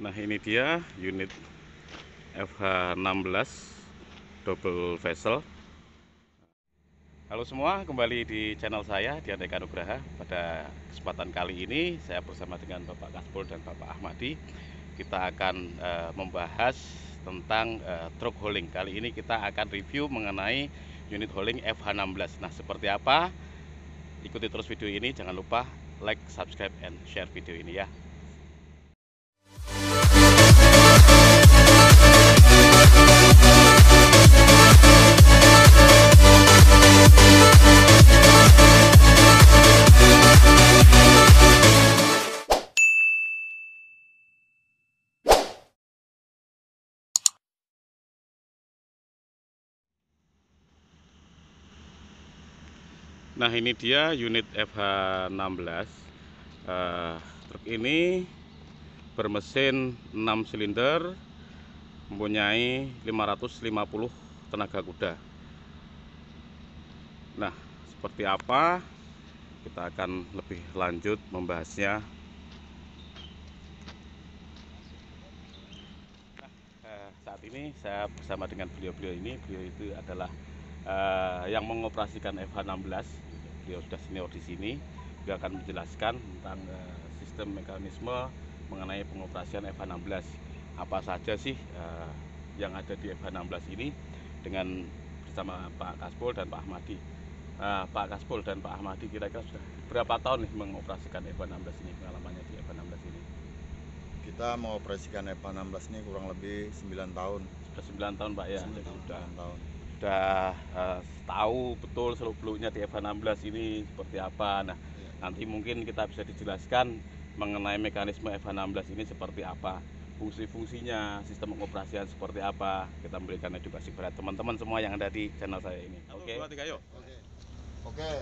Nah, ini dia unit FH16 double vessel. Halo semua, kembali di channel saya Diandeka Nugraha. Pada kesempatan kali ini saya bersama dengan Bapak Kasbul dan Bapak Ahmadi. Kita akan membahas tentang truk hauling. Kali ini kita akan review mengenai unit hauling FH16. Nah, seperti apa? Ikuti terus video ini, jangan lupa like, subscribe, and share video ini ya. Nah, ini dia unit FH16. Truk ini bermesin 6 silinder, mempunyai 550 tenaga kuda. Nah, seperti apa? Kita akan lebih lanjut membahasnya. Saat ini saya bersama dengan beliau ini. Beliau itu adalah yang mengoperasikan FH16. Beliau sudah senior di sini. Dia akan menjelaskan tentang sistem mekanisme mengenai pengoperasian FH16. Apa saja sih yang ada di FH16 ini, dengan bersama Pak Kasbul dan Pak Ahmadi. Pak Kasbul dan Pak Ahmadi, kira-kira sudah berapa tahun nih mengoperasikan FH16 ini, pengalamannya di FH16 ini? Kita mengoperasikan FH16 ini kurang lebih 9 tahun. Sudah 9 tahun Pak ya? 9 tahun. Sudah tahu betul seluk-beluknya di FH16 ini seperti apa. Nah, nanti mungkin kita bisa dijelaskan mengenai mekanisme FH16 ini seperti apa, fungsi-fungsinya, sistem pengoperasian seperti apa. Kita memberikan edukasi kepada teman-teman semua yang ada di channel saya ini. Oke. 1, 2, 3, yuk. Oke.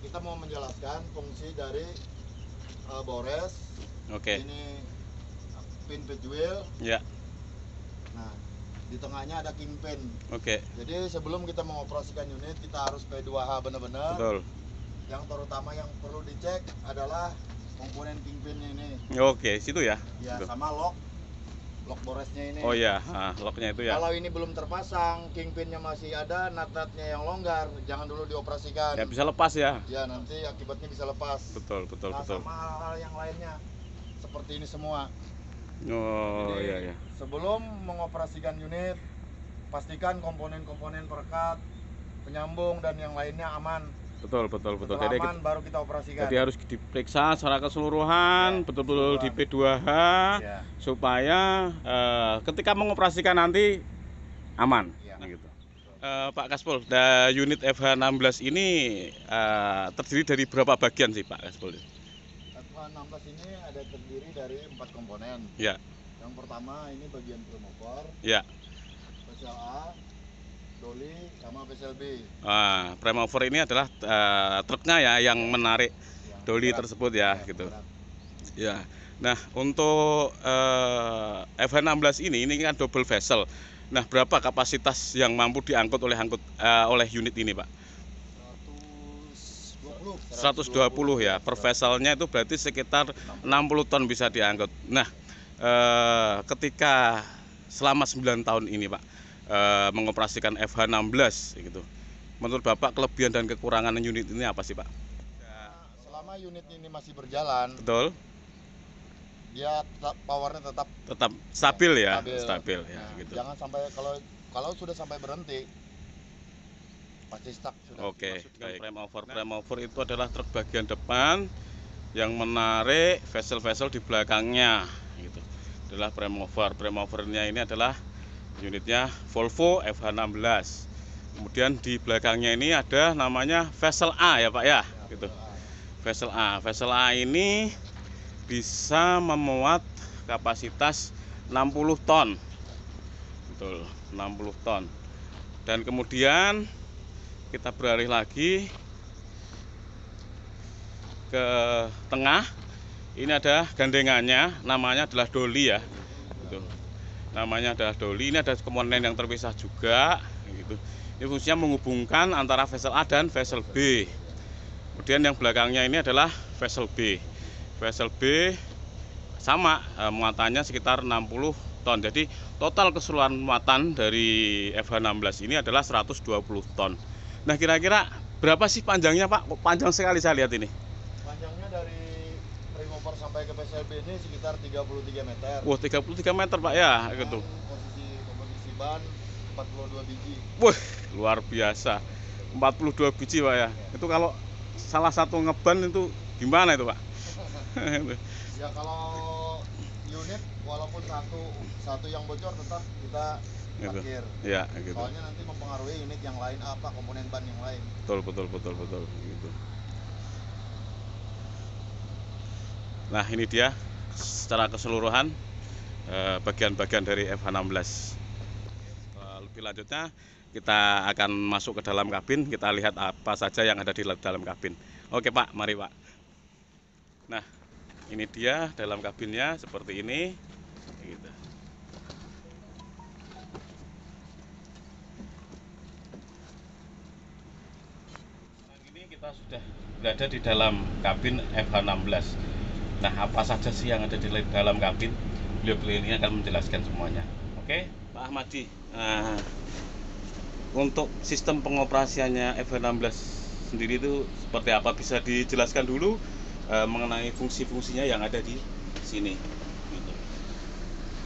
Kita mau menjelaskan fungsi dari bores. Oke. Ini pin wheel. Ya. Nah, di tengahnya ada kingpin. Oke. Jadi sebelum kita mengoperasikan unit, kita harus P2H benar-benar. Betul. Yang terutama yang perlu dicek adalah komponen kingpinnya ini. Oke, situ ya. Ya, Betul. sama lock boresnya ini. Oh ya, locknya itu ya. Kalau ini belum terpasang, kingpinnya masih ada, nut-nutnya yang longgar, jangan dulu dioperasikan. Ya, bisa lepas ya. Ya, nanti akibatnya bisa lepas. Betul. Nah, sama hal-hal yang lainnya seperti ini semua. Oh. Jadi, iya. sebelum mengoperasikan unit, pastikan komponen-komponen perekat, penyambung dan yang lainnya aman. Betul. Setelah Jadi, aman baru kita operasikan. jadi harus diperiksa secara keseluruhan, Ya, betul-betul di P2H, ya, supaya ketika mengoperasikan nanti aman. Ya. Gitu. Pak Kasbul, unit FH16 ini terdiri dari berapa bagian sih Pak Kasbul? FH16 ini ada terdiri dari 4 komponen. Ya. Yang pertama ini bagian promotor, Ya. Vessel A, dolly, sama Vessel B. Prime mover ini adalah truknya ya yang menarik Yang dolly berat. tersebut ya, Ya, gitu. berat. Ya. Nah, untuk FH16 ini kan double vessel. Nah, berapa kapasitas yang mampu diangkut oleh unit ini, Pak? 120 ya. Per vesselnya itu berarti sekitar 60 ton bisa diangkut. Nah, ketika selama 9 tahun ini, Pak, mengoperasikan FH16 gitu. Menurut Bapak, kelebihan dan kekurangan unit ini apa sih, Pak? Selama unit ini masih berjalan, Betul. dia powernya tetap Stabil ya, stabil. ya, Nah, gitu. jangan sampai kalau sudah sampai berhenti pasti stuck sudah. Oke, baik. Prime mover itu adalah truk bagian depan yang menarik vessel-vessel di belakangnya gitu. Adalah prime mover. Prime movernya ini adalah unitnya Volvo FH16. Kemudian di belakangnya ini ada namanya vessel A ya Pak ya, gitu. Vessel A. Vessel A ini bisa memuat kapasitas 60 ton. Betul, 60 ton. Dan kemudian kita beralih lagi ke tengah. Ini ada gandengannya, namanya adalah dolly ya. Gitu. Namanya adalah dolly. Ini ada komponen yang terpisah juga gitu. Ini fungsinya menghubungkan antara vessel A dan vessel B. Kemudian yang belakangnya ini adalah vessel B. Vessel B sama, muatannya sekitar 60 ton. Jadi total keseluruhan muatan dari FH16 ini adalah 120 ton. Nah, kira-kira berapa sih panjangnya Pak? Kok panjang sekali saya lihat ini. Panjangnya dari Primover sampai ke PSLB ini sekitar 33 meter. Wah, 33 meter Pak ya, gitu. Komposisi ban 42 biji. Wah, luar biasa. 42 biji Pak ya. Itu kalau salah satu ngeban itu gimana itu Pak? Ya kalau unit walaupun satu yang bocor tetap kita Gitu. parkir. Ya, gitu. Soalnya nanti mempengaruhi unit yang lain apa komponen ban yang lain. Betul gitu. Nah, ini dia secara keseluruhan bagian-bagian dari FH16. Lebih lanjutnya kita akan masuk ke dalam kabin, kita lihat apa saja yang ada di dalam kabin. Oke Pak, mari Pak. Nah, ini dia dalam kabinnya seperti ini. Gitu. Ini kita sudah berada di dalam kabin FH16. Nah, apa saja sih yang ada di dalam kabin? Beliau ini akan menjelaskan semuanya. Oke, Pak Ahmadi. Nah, untuk sistem pengoperasiannya FH16 sendiri itu seperti apa? Bisa dijelaskan dulu mengenai fungsi-fungsinya yang ada di sini. Gitu.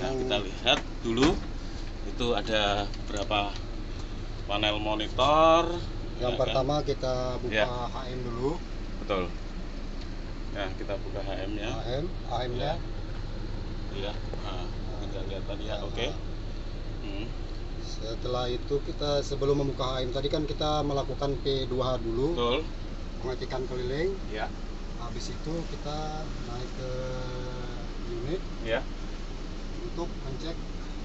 Nah, kita lihat dulu. Itu ada berapa panel monitor. Yang pertama kita buka Ya. HM dulu. Betul. Nah, kita buka HM-nya. HM-nya. Iya. Nah, kita lihat tadi ya. Oke. Setelah itu kita sebelum membuka HM tadi kan kita melakukan P2H dulu, Betul. pengecekan keliling. Ya. Habis itu kita naik ke unit Ya. untuk mencek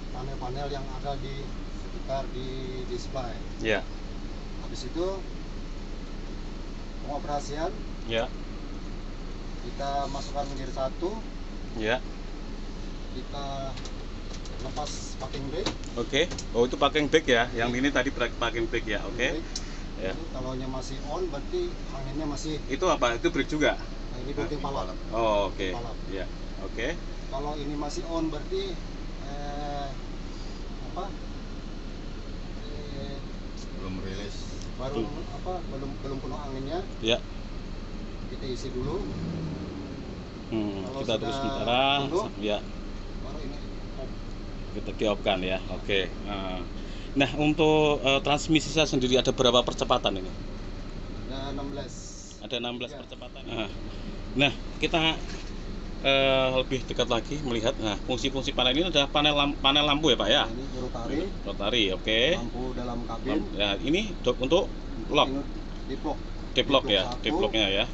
panel-panel yang ada di sekitar di display. Ya. Habis itu pengoperasian Ya. kita masukkan gear 1, Ya. kita lepas parking brake. Oke. Oh, itu parking brake ya. Yang ini tadi parking brake ya. Oke. Ya. Kalau masih on berarti anginnya masih. Itu apa? Itu brake juga. Nah, ini berarti palap. Oh, oke. Palap. Ya. Oke. Kalau ini masih on berarti apa? Belum rilis. Baru apa? Belum penuh anginnya. Ya. Kita isi dulu. Kalau Kita terus sudah sementara. penuh, Ya. baru ini off. Kita diopkan ya. Oke. Nah, untuk transmisi sendiri ada berapa percepatan ini? Ada 16. Ada 16 Ya. percepatan. Nah, kita lebih dekat lagi melihat. Nah, fungsi-fungsi panel ini adalah panel lampu ya Pak ya. Ini rotari. Rotari, oke. Lampu dalam kabin. Nah, ini untuk lock, Ini deadlock. deadlock ya, satu, deadlocknya ya.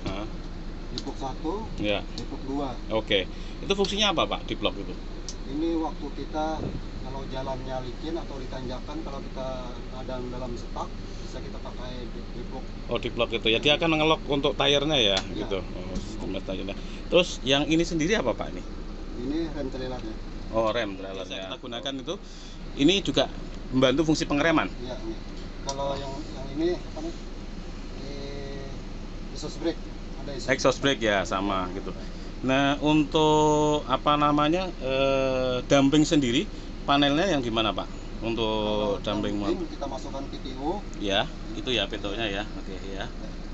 Deadlock 1, Ya, deadlock 2. oke. Itu fungsinya apa Pak, deadlock itu? Ini waktu kita kalau jalannya licin atau ditanjakan, kalau kita kadang dalam setak bisa kita pakai deadlock. Oh, deadlock itu ya. Dia akan ngelok untuk tayarnya ya, Ya. gitu. Oh, sistem tayarnya. Terus yang ini sendiri apa Pak ini? Ini rem trailernya. Oh, rem trailernya. Kita gunakan itu. Ini juga membantu fungsi pengereman. Iya, ini. Kalau yang ini apa nih? Exhaust brake. Ada Exhaust brake ya sama gitu. Nah, untuk apa namanya damping sendiri panelnya yang gimana Pak? Untuk damping kita masukkan PTO. ya, itu ya PTO-nya ya. Oke ya.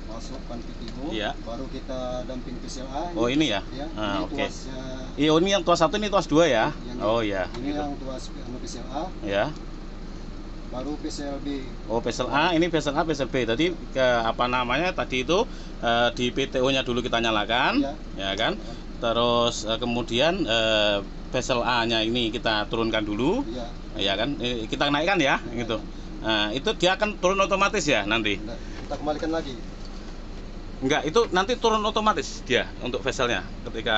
Masukkan PTO. Iya. Baru kita damping PCLA. Oh, ini ya. Ya, Ah, ini oke. tuasnya. Iya, ini yang tuas 1 ini tuas 2 ya. Yang Oh ya. Ini Gitu. yang tuas PCLA. Ya. Baru PCLB. Oh, vessel A, ini vessel A, vessel B. Tadi ke apa namanya? Tadi itu di PTO-nya dulu kita nyalakan, Iya. ya kan? Terus kemudian vessel A-nya ini kita turunkan dulu, Iya. ya kan? Kita naikkan ya, gitu. Nah, itu dia akan turun otomatis ya nanti. Nah, kita kembalikan lagi. Enggak, itu nanti turun otomatis dia untuk vesselnya ketika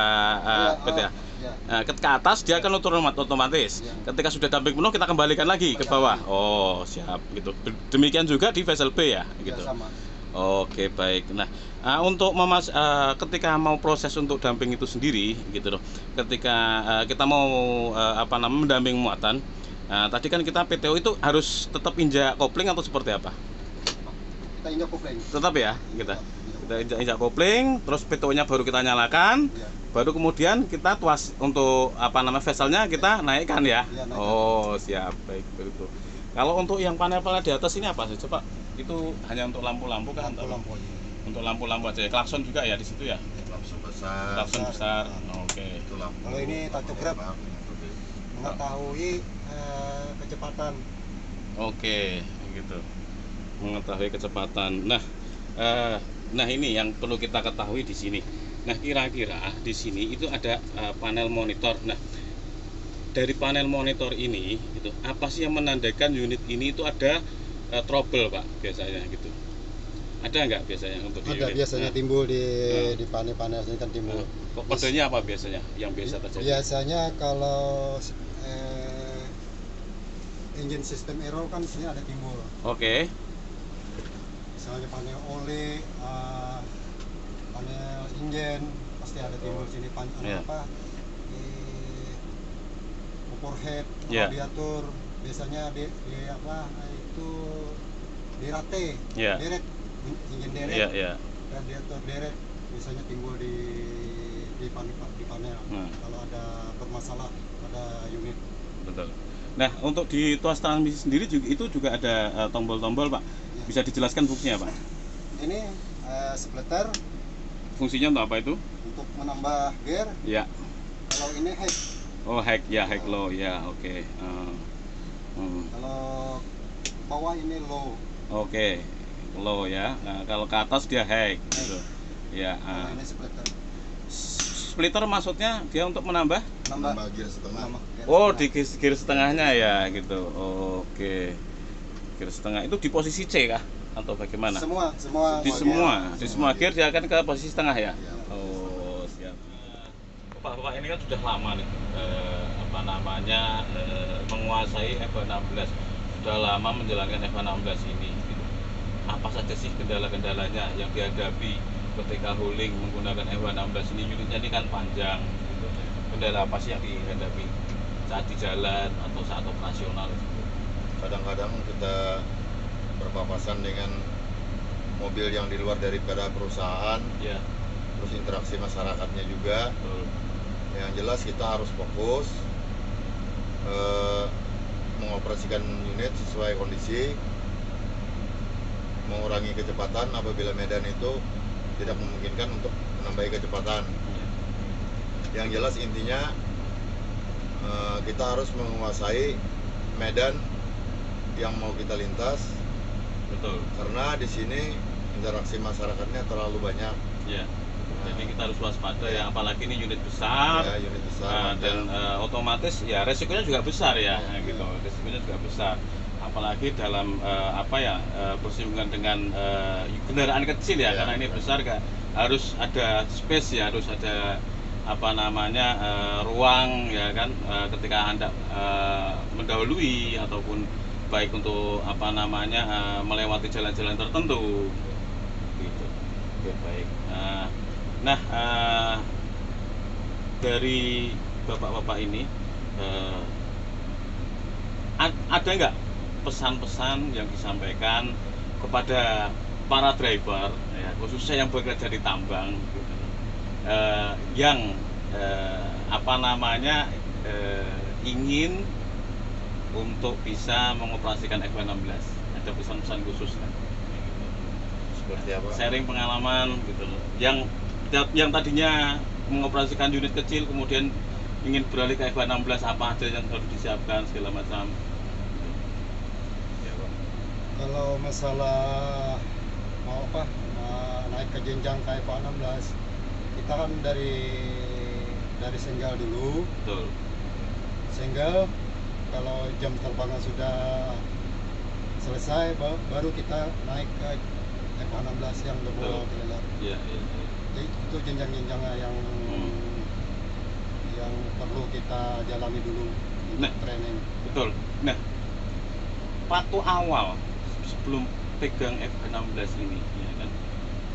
PTA. Ya. Nah, ke atas dia akan turun otomatis. Ya. Ketika sudah damping penuh kita kembalikan lagi ke bawah. Oh, siap gitu. Demikian juga di vessel B ya, gitu. Ya, sama. Oke, baik. Nah, untuk ketika mau proses untuk damping itu sendiri gitu loh. Ketika kita mau mendamping muatan, tadi kan kita PTO itu harus tetap injak kopling atau seperti apa? Kita injak kopling. Tetap ya, kita. Kita injak kopling, terus PTO-nya baru kita nyalakan, Ya. baru kemudian kita tuas untuk apa namanya vesselnya kita naikkan ya. Iya, naikkan. Oh siap, baik begitu. Kalau untuk yang panel-panel di atas ini apa sih coba? Itu hanya untuk lampu-lampu kan? Lampu-lampu. Untuk lampu-lampu aja ya. Klakson juga ya di situ ya. Lampu besar. Klakson besar. Oke. Itu lampu. Kalau ini tachograph. Mengetahui kecepatan. Oke, gitu. Mengetahui kecepatan. Nah ini yang perlu kita ketahui di sini. Nah, kira-kira di sini itu ada panel monitor. Nah, dari panel monitor ini itu apa sih yang menandakan unit ini itu ada trouble, Pak, biasanya gitu. Ada nggak biasanya untuk di Ada unit? biasanya Nah, timbul di panel-panel ini kan timbul. kodenya apa biasanya yang biasa terjadi? Biasanya kalau engine system error kan di sini ada timbul. Oke. Misalnya panel oli, panel engine pasti ada timbul di sini Iya. di overhead, Iya. radiator biasanya di apa itu di rate, Iya. deret, engine deret, Iya, iya. radiator deret biasanya timbul di panel. Nah. Kalau ada bermasalah pada unit. Betul. Nah, untuk di tuas transmisi sendiri juga itu juga ada tombol-tombol, Pak. Bisa dijelaskan fungsinya, Pak? Ini splitter Fungsinya untuk apa itu? untuk menambah gear. Ya. Kalau ini head, Oh, high ya, high low ya, oke. kalau bawah ini low. Oke. Low ya. Nah, kalau ke atas dia high gitu. Ya. Kalau ini splitter, Splitter maksudnya dia untuk menambah? nambah gear setengah. gear Oh, setengah. di gear setengahnya ya gitu. Oke. Gear setengah itu di posisi C kah atau bagaimana? semua Di semua gear dia akan ke posisi tengah ya. Iya. Oh siap. Bapak ini kan sudah lama nih apa namanya menguasai F16, sudah lama menjalankan F16 ini. Gitu. Apa saja sih kendala-kendalanya yang dihadapi ketika hauling menggunakan F16 ini? Unitnya ini kan panjang. Gitu. Kendala apa sih yang dihadapi saat di jalan atau saat operasional? Kadang-kadang kita berpapasan dengan mobil yang di luar daripada perusahaan, Ya, terus interaksi masyarakatnya juga. betul. Yang jelas kita harus fokus mengoperasikan unit sesuai kondisi, mengurangi kecepatan apabila medan itu tidak memungkinkan untuk menambahi kecepatan. Yang jelas intinya kita harus menguasai medan yang mau kita lintas, Betul. karena di sini interaksi masyarakatnya terlalu banyak. Ya. Jadi kita harus waspada ya, apalagi ini unit besar. Ya, unit besar Dan otomatis ya resikonya juga besar ya, gitu. Resikonya juga besar. Apalagi dalam bersinggungan dengan kendaraan kecil ya, Ya, karena ini besar harus ada space ya, harus ada apa namanya ruang ya kan, ketika Anda mendahului ataupun baik untuk apa namanya melewati jalan-jalan tertentu gitu. Oke, baik. Nah, dari bapak-bapak ini ada nggak pesan-pesan yang disampaikan kepada para driver ya, khususnya yang bekerja di tambang gitu, yang ingin untuk bisa mengoperasikan F16? Ada pesan-pesan khusus kan? seperti apa? Sharing pengalaman gitu loh. Yang tadinya mengoperasikan unit kecil kemudian ingin beralih ke F16, apa aja yang harus disiapkan segala macam. Ya, Pak. Kalau masalah naik ke jenjang ke F16, kita kan dari single dulu. Betul. Single, kalau jam terbangnya sudah selesai baru kita naik ke F16 yang berbawa trailer. Iya. Jadi itu jenjang-jenjangnya yang perlu kita jalani dulu untuk Nah. training. Betul. Nah, waktu awal sebelum pegang F16 ini, ya kan,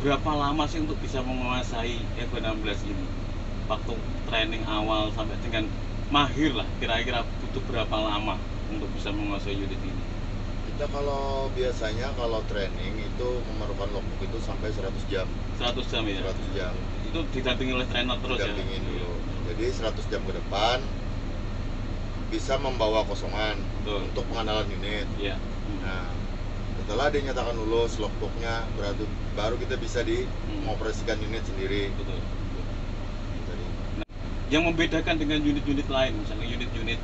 berapa lama sih untuk bisa menguasai F16 ini? Waktu training awal sampai dengan mahir lah, kira-kira butuh berapa lama untuk bisa menguasai unit ini? Kita Kita kalau biasanya kalau training itu memerlukan logbook itu sampai 100 jam. 100 jam ya? 100 jam. Itu didampingi oleh trainer terus ya? Didampingin dulu. Jadi 100 jam ke depan bisa membawa kosongan. Betul. Untuk pengenalan unit. Iya. Nah, setelah dinyatakan lulus logbooknya, berarti baru kita bisa mengoperasikan unit sendiri. Betul. Jadi, Yang membedakan dengan unit-unit lain, misalnya unit-unit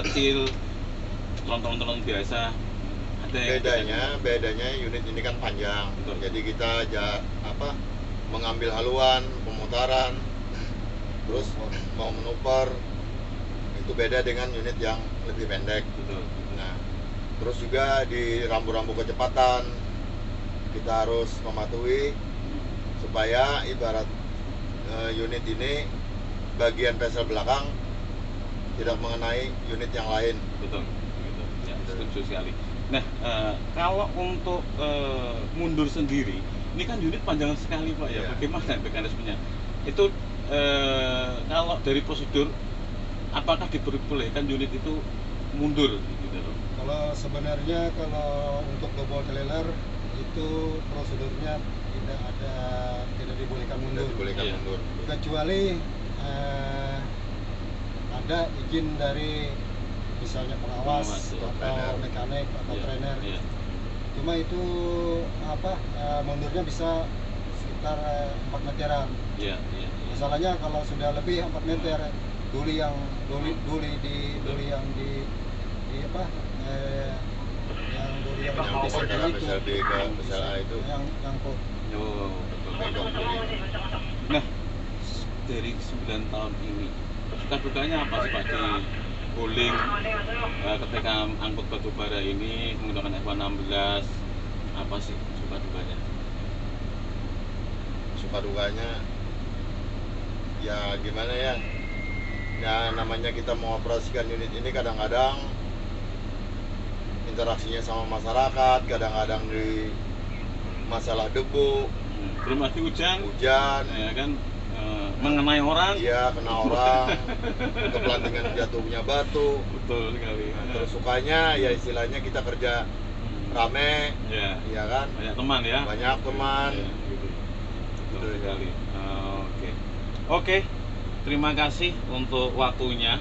kecil, tronton-tronton biasa, ada yang bedanya unit ini kan panjang. Betul. Jadi kita mengambil haluan, pemutaran, terus mau menuper, itu beda dengan unit yang lebih pendek. Betul. Nah, terus juga di rambu-rambu kecepatan kita harus mematuhi supaya ibarat unit ini bagian vesel belakang tidak mengenai unit yang lain. Betul. Betul. Ya, setuju sekali. Nah, kalau untuk mundur sendiri, ini kan unit panjang sekali Pak ya. Ya. Bagaimana mekanismenya? Itu kalau dari prosedur, apakah diperbolehkan unit itu mundur gitu loh? Kalau sebenarnya kalau untuk double trailer itu prosedurnya tidak dibolehkan mundur. Tidak dibolehkan Iya. mundur. Kecuali ada izin dari misalnya pengawas Pengawas, ya. atau Trainer. mekanik atau Iya, trainer. iya. Cuma itu mundurnya bisa sekitar 4 meteran. Iya, iya. Masalahnya kalau sudah lebih 4 meter, duli yang di Menyampaikan itu PSLB ke PSLA itu yang nyangkut. Oh, betul. pegang duri. Nah, dari 9 tahun ini, suka dukanya apa sih Pak di bowling ketika angkut batu bara ini menggunakan F116? Apa sih suka dukanya? Suka dukanya ya gimana ya, namanya kita mengoperasikan unit ini kadang-kadang interaksinya sama masyarakat, kadang-kadang di masalah debu, Belum lagi hujan, hujan, ya kan, mengenai orang. iya kena orang, kepelantingan jatuhnya batu. Betul sekali. Nah, terus sukanya ya istilahnya kita kerja rame, Ya, ya kan, banyak teman ya. banyak teman. Ya, gitu. Betul sekali. Oke. Oke. Terima kasih untuk waktunya.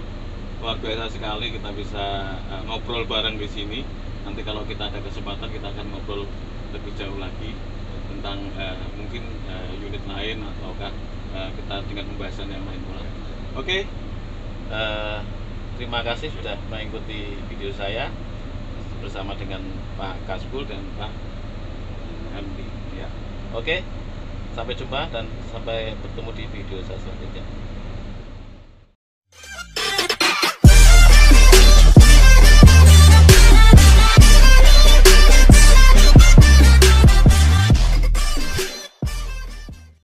Luar biasa sekali kita bisa ngobrol bareng di sini. Nanti kalau kita ada kesempatan kita akan ngobrol lebih jauh lagi tentang mungkin unit lain ataukah kita dengan pembahasan yang lain pula. Oke. Terima kasih sudah mengikuti video saya bersama dengan Pak Kasbul dan Pak Hamdi. Ya. Oke. Sampai jumpa dan sampai bertemu di video saya selanjutnya.